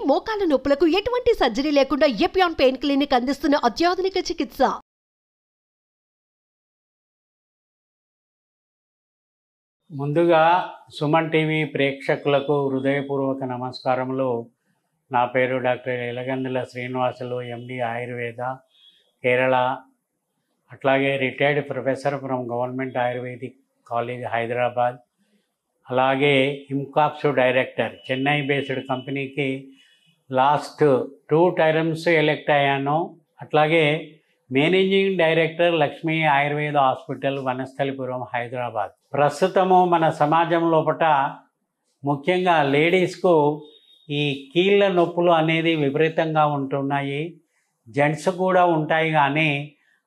మోకాల నొప్పులకు ఎటువంటి సర్జరీ లేకుండా ఎపియాన్ పెయిన్ క్లినిక్ అందిస్తున్న అత్యాధునిక చికిత్స. ముందుగా సుమన్ టీవీ ప్రేక్షకులకు హృదయపూర్వక నమస్కారములు. నా పేరు డాక్టర్ ఎలగందుల శ్రీనివాసులు, ఎండి ఆయుర్వేద, కేరళ. అట్లాగే retired professor from government ayurvedic college Hyderabad. అలాగే ఇమ్కాప్స్ డైరెక్టర్, చెన్నై బేస్డ్ కంపెనీకి లాస్ట్ 2 టర్మ్స్ ఎలెక్ట్ అయ్యాను. అట్లాగే managing director Lakshmi Ayurveda hospital, Vanasthalipuram, Hyderabad. ప్రస్తుతము మన సమాజం లోపల ముఖ్యంగా లేడీస్కు ఈ కీళ్ళ నొప్పులు అనేది విపరీతంగా ఉంటున్నాయి. జెంట్స్ కూడా ఉంటాయి, కానీ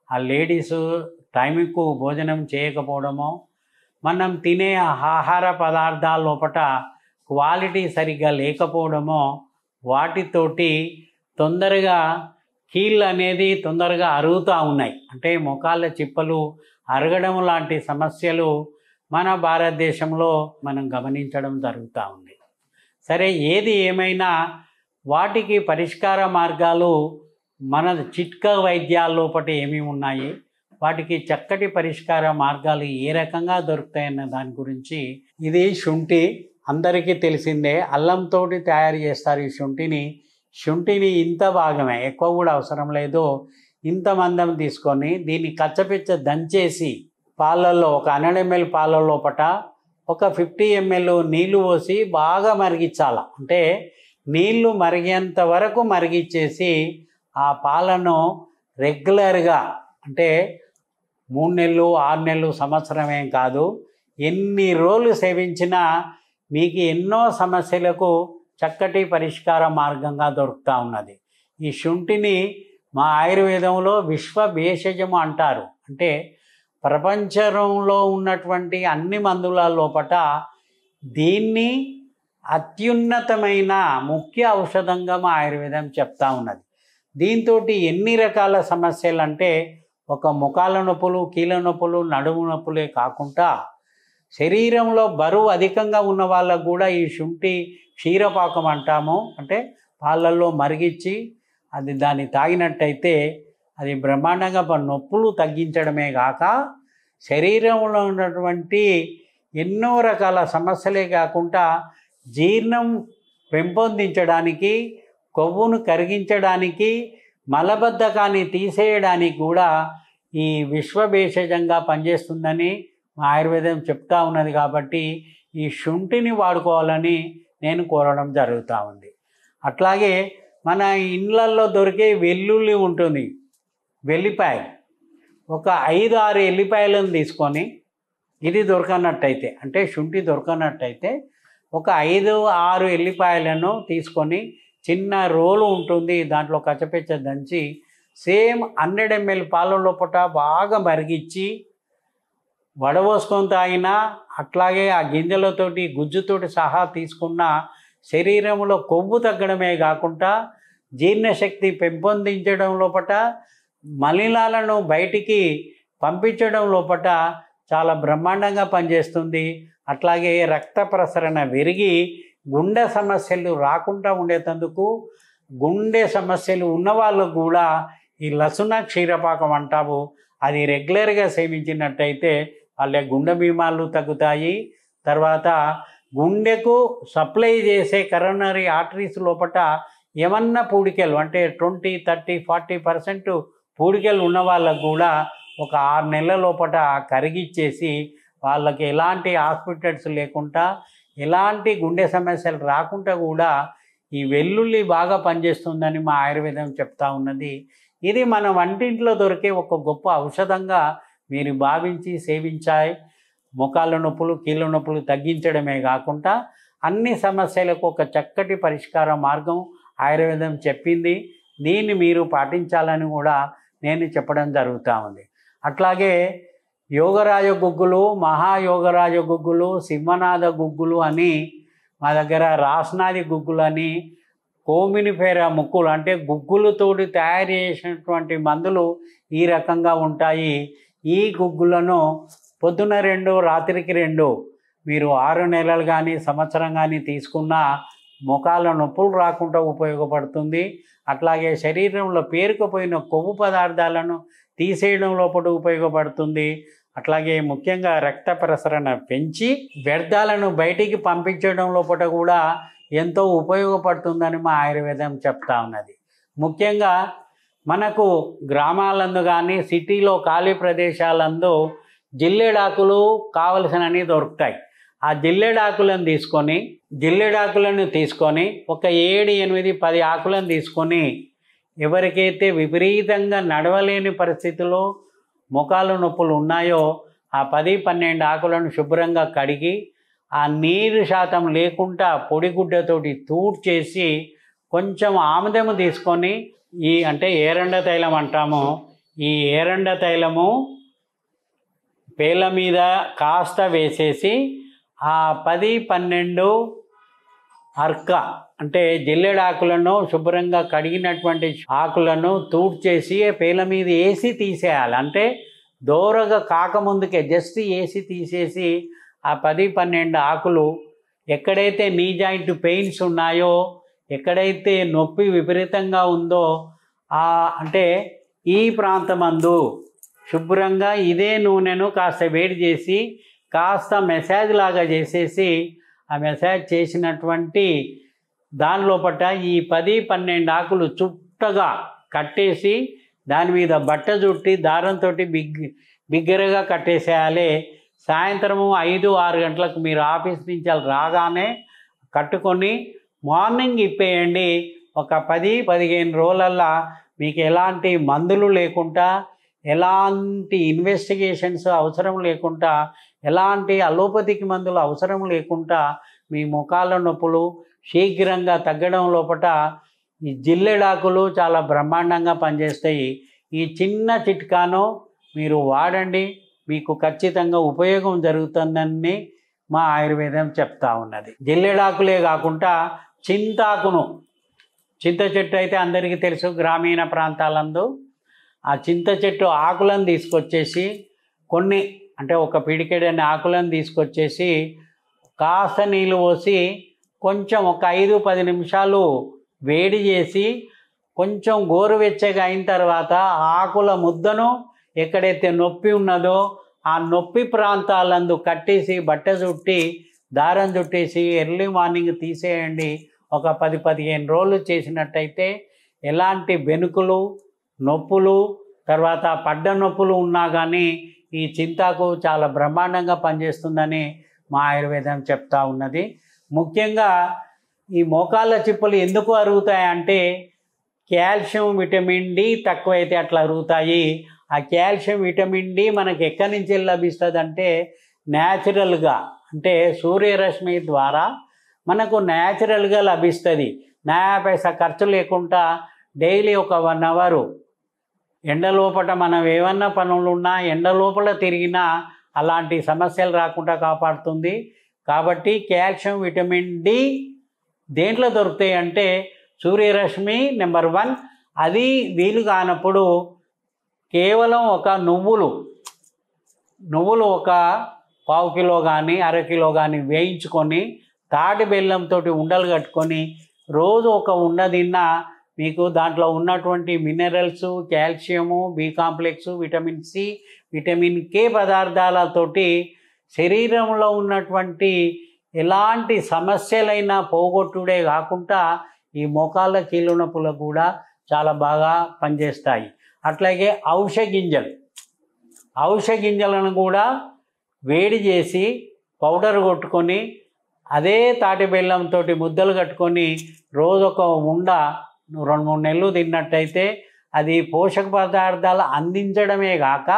ఆ లేడీసు టైంకు భోజనం చేయకపోవడము, మనం తినే ఆహార పదార్థాల లోపల క్వాలిటీ సరిగ్గా లేకపోవడము, వాటితోటి తొందరగా కీళ్ళు అనేది తొందరగా అరుగుతూ ఉన్నాయి. అంటే మోకాళ్ళ చిప్పలు అరగడం లాంటి సమస్యలు మన భారతదేశంలో మనం గమనించడం జరుగుతూ ఉంది. సరే, ఏది ఏమైనా వాటికి పరిష్కార మార్గాలు మన చిట్కా వైద్యాల లోపల ఏమేమి ఉన్నాయి, వాటికి చక్కటి పరిష్కార మార్గాలు ఏ రకంగా దొరుకుతాయన్న దాని గురించి. ఇది శుంఠి, అందరికీ తెలిసిందే. అల్లంతో తయారు చేస్తారు ఈ శుంఠిని ఇంత భాగమే, ఎక్కువ కూడా అవసరం లేదు. ఇంత మందం తీసుకొని దీన్ని కచ్చపిచ్చ దంచేసి పాలల్లో, ఒక 100 ml పాల లోపల ఒక 50 ml నీళ్లు పోసి బాగా మరిగించాల. అంటే నీళ్లు మరిగేంత వరకు మరిగించేసి ఆ పాలను రెగ్యులర్గా, అంటే 3 నెలలు, 6 నెలలు, సంవత్సరమేం కాదు, ఎన్ని రోజులు సేవించినా మీకు ఎన్నో సమస్యలకు చక్కటి పరిష్కార మార్గంగా దొరుకుతూ ఉన్నది. ఈ శుంఠిని మా ఆయుర్వేదంలో విశ్వ భేషజము అంటారు. అంటే ప్రపంచంలో ఉన్నటువంటి అన్ని మందుల లోపల దీన్ని అత్యున్నతమైన ముఖ్య ఔషధంగా మా ఆయుర్వేదం చెప్తా ఉన్నది. దీంతో ఎన్ని రకాల సమస్యలు అంటే, ఒక మోకాళ్ళ నొప్పులు, కీళ్ళ నొప్పులు, నడుము నొప్పులే కాకుండా శరీరంలో బరువు అధికంగా ఉన్న వాళ్ళకు కూడా ఈ శుంఠి క్షీరపాకం అంటాము. అంటే పాలల్లో మరిగించి అది దాన్ని తాగినట్టయితే అది బ్రహ్మాండంగా నొప్పులు తగ్గించడమే కాక శరీరంలో ఉన్నటువంటి ఎన్నో రకాల సమస్యలే కాకుండా జీర్ణం పెంపొందించడానికి, కొవ్వును కరిగించడానికి, మలబద్ధకాన్ని తీసేయడానికి కూడా ఈ విశ్వభేషజంగా పనిచేస్తుందని మా ఆయుర్వేదం చెప్తా ఉన్నది. కాబట్టి ఈ శుంఠిని వాడుకోవాలని నేను కోరడం జరుగుతూ ఉంది. అట్లాగే మన ఇండ్లల్లో దొరికే వెల్లుల్లి ఉంటుంది, వెల్లిపాయలు, ఒక 5-6 ఎల్లిపాయలను తీసుకొని, ఇది దొరకనట్టయితే, అంటే శుంఠి దొరకనట్టయితే ఒక 5-6 ఎల్లిపాయలను తీసుకొని చిన్న రోలు ఉంటుంది, దాంట్లో కచ్చపెచ్చ దంచి సేమ్ 100 ml పాల లోపల బాగా మరిగించి వడపోసుకొని తాగినా, అట్లాగే ఆ గింజలతోటి గుజ్జుతోటి సహా తీసుకున్న శరీరంలో కొవ్వు తగ్గడమే కాకుండా జీర్ణశక్తి పెంపొందించడం లోపల, మలినాలను బయటికి పంపించడం లోపల చాలా బ్రహ్మాండంగా పనిచేస్తుంది. అట్లాగే రక్త ప్రసరణ పెరిగి గుండె సమస్యలు రాకుండా ఉండేటందుకు, గుండె సమస్యలు ఉన్నవాళ్ళకు కూడా ఈ లసున క్షీరపాకం అంటాము, అది రెగ్యులర్గా సేవించినట్టయితే వాళ్ళ గుండె బీమాలు తగ్గుతాయి. తర్వాత గుండెకు సప్లై చేసే కరోనరీ ఆర్టరీస్ లోపల ఏమన్నా పూడికలు, అంటే 20, 30, 40% పూడికలు ఉన్న వాళ్ళకు కూడా ఒక 6 నెలల లోపల కరిగిచ్చేసి వాళ్ళకి ఎలాంటి హాస్పిటల్స్ లేకుండా, ఎలాంటి గుండె సమస్యలు రాకుండా కూడా ఈ వెల్లుల్లి బాగా పనిచేస్తుందని మా ఆయుర్వేదం చెప్తా ఉన్నది. ఇది మన వంటింట్లో దొరికే ఒక గొప్ప ఔషధంగా మీరు భావించి సేవించాయి. మోకాళ్ళ నొప్పులు, కీళ్ళ నొప్పులు తగ్గించడమే కాకుండా అన్ని సమస్యలకు ఒక చక్కటి పరిష్కార మార్గం ఆయుర్వేదం చెప్పింది. దీన్ని మీరు పాటించాలని కూడా నేను చెప్పడం జరుగుతూ ఉంది. అట్లాగే యోగరాజ గుగ్గులు, మహాయోగరాజ గుగ్గులు, సింహనాథ గుగ్గులు అని మా దగ్గర, రాస్నాది గుగ్గులు అని, కోమినిఫెరా ముక్కులు, అంటే గుగ్గులతోటి తయారు చేసినటువంటి మందులు ఈ రకంగా ఉంటాయి. ఈ గుగ్గులను పొద్దున 2, రాత్రికి 2 మీరు 6 నెలలు కానీ సంవత్సరం కానీ తీసుకున్న ముఖాల నొప్పులు రాకుండా ఉపయోగపడుతుంది. అట్లాగే శరీరంలో పేరుకుపోయిన కొవ్వు పదార్థాలను తీసేయడం లోపల ఉపయోగపడుతుంది. అట్లాగే ముఖ్యంగా రక్త ప్రసరణ పెంచి వ్యర్థాలను బయటికి పంపించడం లోపల కూడా ఎంతో ఉపయోగపడుతుందని మా ఆయుర్వేదం చెప్తా ఉన్నది. ముఖ్యంగా మనకు గ్రామాలందు కానీ సిటీలో ఖాళీ ప్రదేశాలందు జిల్లేడాకులు కావలసినవి దొరుకుతాయి. ఆ జిల్లేడాకులను తీసుకొని ఒక 7, 8, 10 ఆకులను తీసుకొని ఎవరికైతే విపరీతంగా నడవలేని పరిస్థితిలో మోకాలు నొప్పులు ఉన్నాయో ఆ 10, 12 ఆకులను శుభ్రంగా కడిగి ఆ నీరు శాతం లేకుండా పొడిగుడ్డతోటి తూడ్చేసి కొంచెం ఆముదము తీసుకొని అంటే ఏరండ తైలం అంటాము. ఈ ఏరండ తైలము పేల మీద కాస్త వేసేసి ఆ 10, 12 అర్క అంటే జిల్లెడాకులను శుభ్రంగా కడిగినటువంటి ఆకులను తూడ్చేసి పేల మీద వేసి తీసేయాలి. అంటే దోరగా కాకముందుకే జస్ట్ వేసి తీసేసి ఆ 10, 12 ఆకులు ఎక్కడైతే నీ జాయింట్ పెయిన్స్ ఉన్నాయో, ఎక్కడైతే నొప్పి విపరీతంగా ఉందో అంటే ఈ ప్రాంతమందు శుభ్రంగా ఇదే నూనెను కాస్త వేడి చేసి కాస్త మెసేజ్ లాగా చేసేసి ఆ మెసేజ్ చేసినటువంటి దాని లోపల ఈ 10, 12 ఆకులు చుట్టగా కట్టేసి దాని మీద బట్ట చుట్టి దారంతో బిగ్గరగా కట్టేసేయాలి. సాయంత్రము 5, 6 గంటలకు మీరు ఆఫీస్ నుంచి రాగానే కట్టుకొని మార్నింగ్ ఇప్పేయండి. ఒక 10, 15 రోజులల్లా మీకు ఎలాంటి మందులు లేకుండా, ఎలాంటి ఇన్వెస్టిగేషన్స్ అవసరం లేకుండా, ఎలాంటి అలోపతిక్ మందులు అవసరం లేకుండా మీ ముఖాల నొప్పులు శీఘ్రంగా తగ్గడం లోపల ఈ జిల్లెడాకులు చాలా బ్రహ్మాండంగా పనిచేస్తాయి. ఈ చిన్న చిట్కాను మీరు వాడండి, మీకు ఖచ్చితంగా ఉపయోగం జరుగుతుందని మా ఆయుర్వేదం చెప్తా ఉన్నది. జిల్లెడాకులే కాకుండా చింతాకును, చింత చెట్టు అయితే అందరికీ తెలుసు గ్రామీణ ప్రాంతాలందు. ఆ చింత చెట్టు ఆకులను తీసుకొచ్చేసి కొన్ని అంటే ఒక పిడికెడని ఆకులను తీసుకొచ్చేసి కాస్త నీళ్ళు పోసి కొంచెం ఒక 5, 10 నిమిషాలు వేడి చేసి కొంచెం గోరువెచ్చగా అయిన తర్వాత ఆకుల ముద్దను ఎక్కడైతే నొప్పి ఉన్నదో ఆ నొప్పి ప్రాంతాలందు కట్టేసి బట్ట చుట్టి దారం చుట్టేసి ఎర్లీ మార్నింగ్ తీసేయండి. ఒక 10, 15 రోజులు చేసినట్టయితే ఎలాంటి బెనుకులు, నొప్పులు, తర్వాత పడ్డ నొప్పులు ఉన్నా కానీ ఈ చింతాకు చాలా బ్రహ్మాండంగా పనిచేస్తుందని మా ఆయుర్వేదం చెప్తా ఉన్నది. ముఖ్యంగా ఈ మోకాళ్ళ చిప్పలు ఎందుకు అరుగుతాయంటే కాల్షియం, విటమిన్ డి తక్కువైతే అట్లా అరుగుతాయి. ఆ కాల్షియం, విటమిన్ డి మనకి ఎక్కడి నుంచి లభిస్తుంది అంటే న్యాచురల్గా, అంటే సూర్యరశ్మి ద్వారా మనకు న్యాచురల్గా లభిస్తుంది. 9 పైసా ఖర్చు లేకుండా డైలీ ఒక 1 అవరు ఎండ లోపల మనం ఏమన్నా పనులున్నా ఎండ లోపల తిరిగినా అలాంటి సమస్యలు రాకుండా కాపాడుతుంది. కాబట్టి కాల్షియం, విటమిన్ డి దేంట్లో దొరుకుతాయి అంటే సూర్యరశ్మి నెంబర్ 1. అది వీలు కానప్పుడు కేవలం ఒక నువ్వులు ఒక 1/4 కిలో కానీ 1/2 కిలో కానీ వేయించుకొని తాటి బెల్లంతో ఉండలు కట్టుకొని రోజు ఒక ఉండ తిన్నా మీకు దాంట్లో ఉన్నటువంటి minerals, calcium, B complex, vitamin C, vitamin K పదార్థాలతోటి శరీరంలో ఉన్నటువంటి ఎలాంటి సమస్యలైనా పోగొట్టుడే కాకుండా ఈ మోకాళ్ళ కీళ్ళ నొప్పులకు కూడా చాలా బాగా పనిచేస్తాయి. అట్లాగే ఔషధ గింజలను కూడా వేడి చేసి పౌడర్ కొట్టుకొని అదే తాటి బెల్లంతో ముద్దలు కట్టుకొని రోజు ఒక ఉండ 2-3 నెలలు తిన్నట్టయితే అది పోషక పదార్థాలు అందించడమే కాక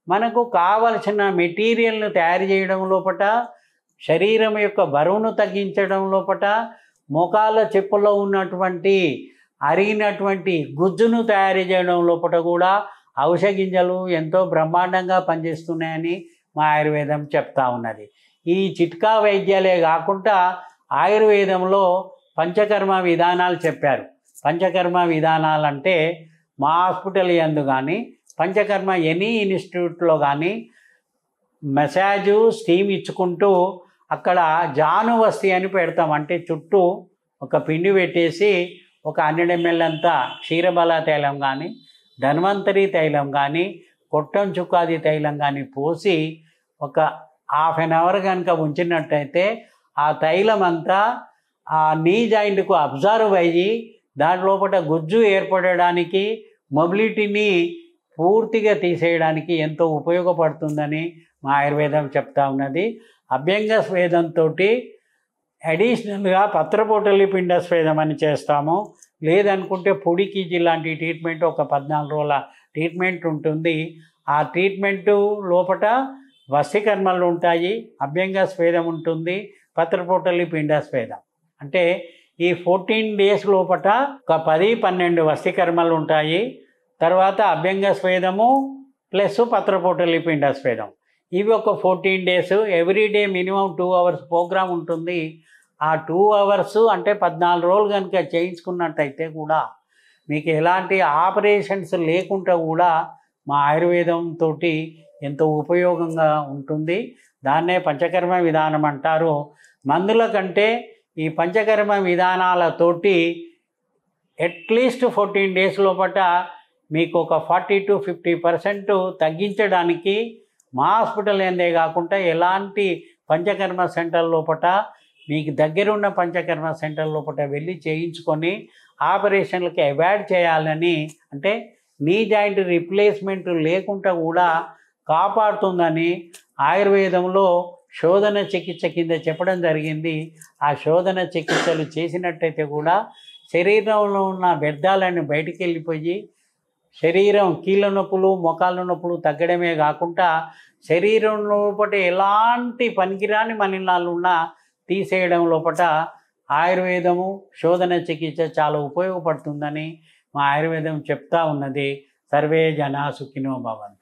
మనకు కావలసిన మెటీరియల్ను తయారు చేయడం లోపల, శరీరం యొక్క బరువును తగ్గించడం లోపల, మోకాళ్ళ చెప్పులో ఉన్నటువంటి అరిగినటువంటి గుజ్జును తయారు చేయడం లోపల కూడా ఔషధ గింజలు ఎంతో బ్రహ్మాండంగా పనిచేస్తున్నాయని మా ఆయుర్వేదం చెప్తా ఉన్నది. ఈ చిట్కా వైద్యాలే కాకుండా ఆయుర్వేదంలో పంచకర్మ విధానాలు చెప్పారు. పంచకర్మ విధానాలు అంటే మా హాస్పిటల్ యందు కానీ పంచకర్మ ఎనీ ఇన్స్టిట్యూట్లో కానీ మసాజు, స్టీమ్ ఇచ్చుకుంటూ అక్కడ జానువస్తి అని పెడతాం. అంటే చుట్టూ ఒక పిండి పెట్టేసి ఒక 100 ml అంతా క్షీరబల తైలం కానీ ధన్వంతరి తైలం కానీ కొట్టం చుక్కాది తైలం కానీ పోసి ఒక ½ an hour కనుక ఉంచినట్టయితే ఆ తైలం అంతా ఆ నీ జాయింట్కు అబ్జర్వ్ అయ్యి దాని లోపల గుజ్జు ఏర్పడడానికి మొబిలిటీని పూర్తిగా తీసేయడానికి ఎంతో ఉపయోగపడుతుందని మా ఆయుర్వేదం చెప్తా ఉన్నది. అభ్యంగ స్వేదంతో అడిషనల్గా పత్రపోటలి పిండ స్వేదం అని చేస్తాము. లేదనుకుంటే పొడి కీజీ లాంటి ట్రీట్మెంట్ ఒక 14 రోజుల ట్రీట్మెంట్ ఉంటుంది. ఆ ట్రీట్మెంటు లోపల వశీకర్మలు ఉంటాయి, అభ్యంగ స్వేదం ఉంటుంది, పత్రపోటలి పిండ స్వేదం. అంటే ఈ 14 days లోపల ఒక 10-12 వశీకర్మలు ఉంటాయి. తర్వాత అభ్యంగ స్వేదము ప్లస్ పత్రపోటలి పిండ స్వేదం, ఇవి ఒక 14 days. Everyday minimum 2 hours programme ఉంటుంది. ఆ 2 hours అంటే 14 రోజులు కనుక చేయించుకున్నట్టయితే కూడా మీకు ఎలాంటి ఆపరేషన్స్ లేకుండా కూడా మా ఆయుర్వేదంతో ఎంతో ఉపయోగంగా ఉంటుంది. దాన్నే పంచకర్మ విధానం అంటారు. మందుల కంటే ఈ పంచకర్మ విధానాలతోటి అట్లీస్ట్ 14 days లోపల మీకు ఒక 40-50% తగ్గించడానికి మా హాస్పిటల్ ఏందే కాకుండా ఎలాంటి పంచకర్మ సెంటర్ లోపల మీకు దగ్గరున్న పంచకర్మ సెంటర్ లోపల వెళ్ళి చేయించుకొని ఆపరేషన్లకి అవాయిడ్ చేయాలని, అంటే నీ జాయింట్ రిప్లేస్మెంట్ లేకుండా కూడా కాపాడుతుందని ఆయుర్వేదంలో శోధన చికిత్స కింద చెప్పడం జరిగింది. ఆ శోధన చికిత్సలు చేసినట్టయితే కూడా శరీరంలో ఉన్న వ్యర్థాలన్నీ బయటికి వెళ్ళిపోయి శరీరం కీళ్ళ నొప్పులు మోకాళ్ళ నొప్పులు తగ్గడమే కాకుండా శరీరం లోపల ఎలాంటి పనికిరాని మలినాలు ఉన్నా తీసేయడం లోపల ఆయుర్వేదము శోధన చికిత్స చాలా ఉపయోగపడుతుందని మా ఆయుర్వేదం చెప్తా ఉన్నది. సర్వే జనా సుఖినో భవంతు.